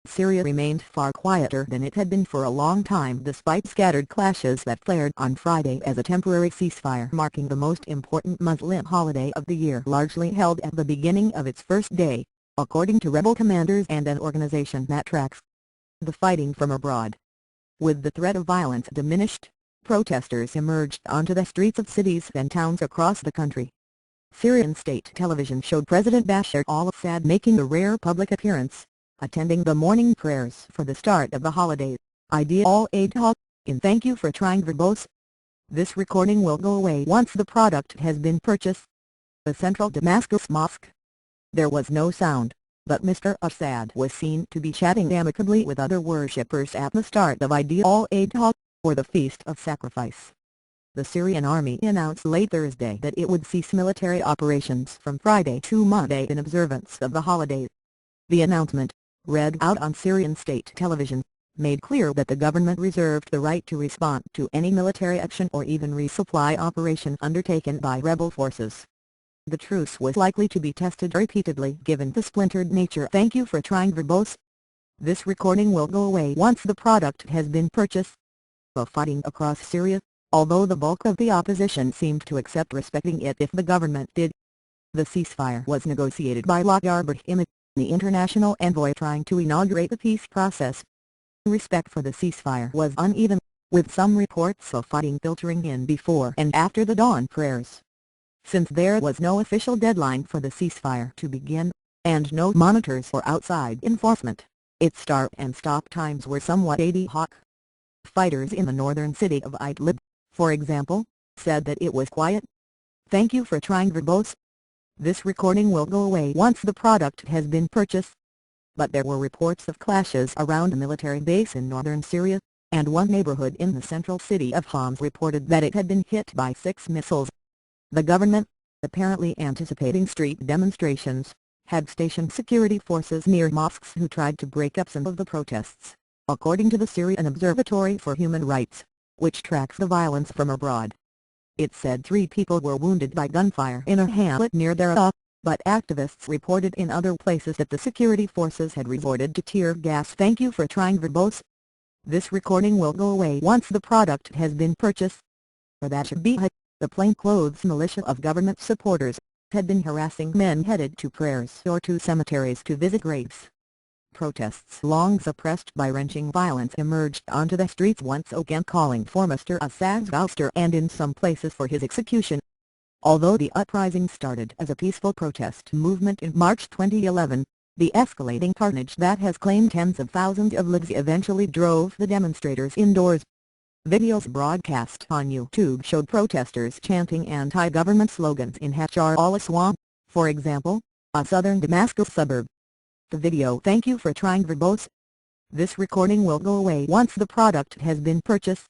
Syria remained far quieter than it had been for a long time despite scattered clashes that flared on Friday as a temporary ceasefire marking the most important Muslim holiday of the year largely held at the beginning of its first day, according to rebel commanders and an organization that tracks the fighting from abroad. With the threat of violence diminished, protesters emerged onto the streets of cities and towns across the country. Syrian state television showed President Bashar al-Assad making a rare public appearance, attending the morning prayers for the start of the holiday, Eid al-Adha, in thank you for trying verbose. This recording will go away once the product has been purchased. The central Damascus mosque. There was no sound, but Mr. Assad was seen to be chatting amicably with other worshippers at the start of Eid al-Adha, or the Feast of Sacrifice. The Syrian army announced late Thursday that it would cease military operations from Friday to Monday in observance of the holiday. The announcement, read out on Syrian state television, made clear that the government reserved the right to respond to any military action or even resupply operation undertaken by rebel forces. The truce was likely to be tested repeatedly given the splintered nature. Thank you for trying verbose. This recording will go away once the product has been purchased. The fighting across Syria, although the bulk of the opposition seemed to accept respecting it if the government did. The ceasefire was negotiated by Lakhdar Brahimi, the international envoy trying to inaugurate the peace process. Respect for the ceasefire was uneven, with some reports of fighting filtering in before and after the dawn prayers. Since there was no official deadline for the ceasefire to begin, and no monitors or outside enforcement, its start and stop times were somewhat ad hoc. Fighters in the northern city of Idlib, for example, said that it was quiet. Thank you for trying verbose. This recording will go away once the product has been purchased. But there were reports of clashes around a military base in northern Syria, and one neighborhood in the central city of Homs reported that it had been hit by 6 missiles. The government, apparently anticipating street demonstrations, had stationed security forces near mosques who tried to break up some of the protests, according to the Syrian Observatory for Human Rights, which tracks the violence from abroad. It said 3 people were wounded by gunfire in a hamlet near Daraa, but activists reported in other places that the security forces had resorted to tear gas. Thank you for trying verbose. This recording will go away once the product has been purchased. For that Shabiha, the plainclothes militia of government supporters, had been harassing men headed to prayers or to cemeteries to visit graves. Protests long suppressed by wrenching violence emerged onto the streets once again calling for Mr. Assad's ouster and in some places for his execution. Although the uprising started as a peaceful protest movement in March 2011, the escalating carnage that has claimed tens of thousands of lives eventually drove the demonstrators indoors. Videos broadcast on YouTube showed protesters chanting anti-government slogans in Hajar al-Aswad, for example, a southern Damascus suburb. The video "Thank you for trying verbose. This recording will go away once the product has been purchased"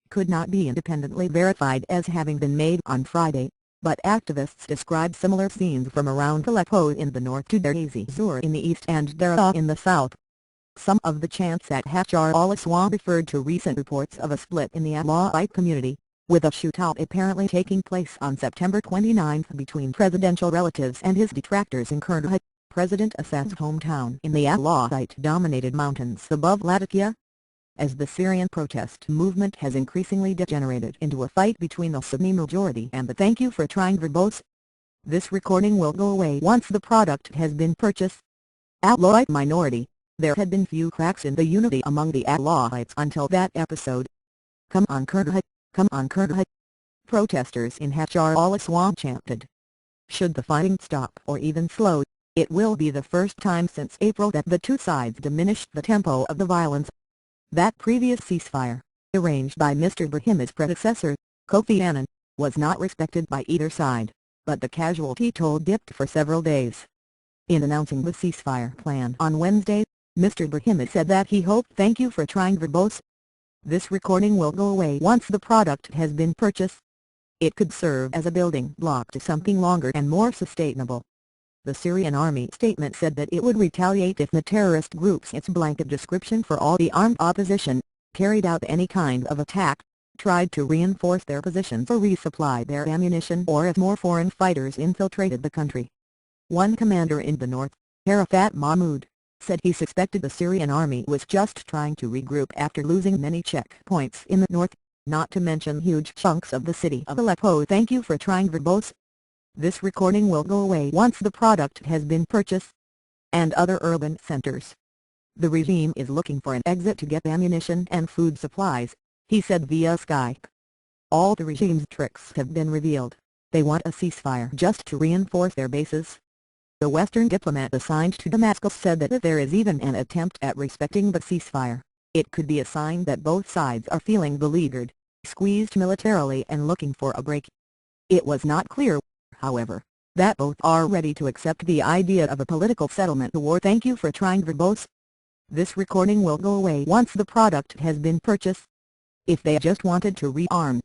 could not be independently verified as having been made on Friday, but activists described similar scenes from around Aleppo in the north to Deir ez-Zor in the east and Daraa in the south. Some of the chants at Hajar al-Aswad referred to recent reports of a split in the Alawite community, with a shootout apparently taking place on September 29 between presidential relatives and his detractors in Kurna, President Assad's hometown in the Alawite-dominated mountains above Latakia. As the Syrian protest movement has increasingly degenerated into a fight between the Sunni majority and the "Thank you for trying verbose." This recording will go away once the product has been purchased. Alawite minority. There had been few cracks in the unity among the Alawites until that episode. Come on Kurna, come on Kurna. Protesters in Hajar al-Aswad chanted. Should the fighting stop or even slow, it will be the first time since April that the two sides diminished the tempo of the violence. That previous ceasefire, arranged by Mr. Brahimi's predecessor, Kofi Annan, was not respected by either side, but the casualty toll dipped for several days. In announcing the ceasefire plan on Wednesday, Mr. Brahimi said that he hoped "Thank you for trying verbose. This recording will go away once the product has been purchased. It could serve as a building block to something longer and more sustainable." The Syrian army statement said that it would retaliate if the terrorist groups, its blanket description for all the armed opposition, carried out any kind of attack, tried to reinforce their positions or resupply their ammunition, or if more foreign fighters infiltrated the country. One commander in the north, Arafat Mahmoud, said he suspected the Syrian army was just trying to regroup after losing many checkpoints in the north, not to mention huge chunks of the city of Aleppo. Thank you for trying verbose. This recording will go away once the product has been purchased. And other urban centers. The regime is looking for an exit to get ammunition and food supplies, he said via Skype. All the regime's tricks have been revealed. They want a ceasefire just to reinforce their bases. The Western diplomat assigned to Damascus said that if there is even an attempt at respecting the ceasefire, it could be a sign that both sides are feeling beleaguered, squeezed militarily and looking for a break. It was not clear, however, that both are ready to accept the idea of a political settlement to war. Thank you for trying verbose. This recording will go away once the product has been purchased. If they just wanted to rearm.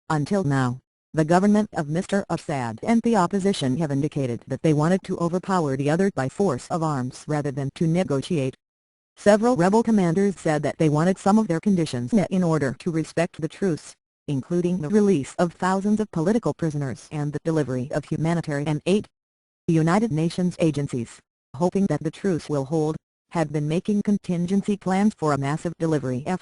Until now, the government of Mr. Assad and the opposition have indicated that they wanted to overpower the other by force of arms rather than to negotiate. Several rebel commanders said that they wanted some of their conditions met in order to respect the truce, including the release of thousands of political prisoners and the delivery of humanitarian aid. The United Nations agencies, hoping that the truce will hold, have been making contingency plans for a massive delivery effort.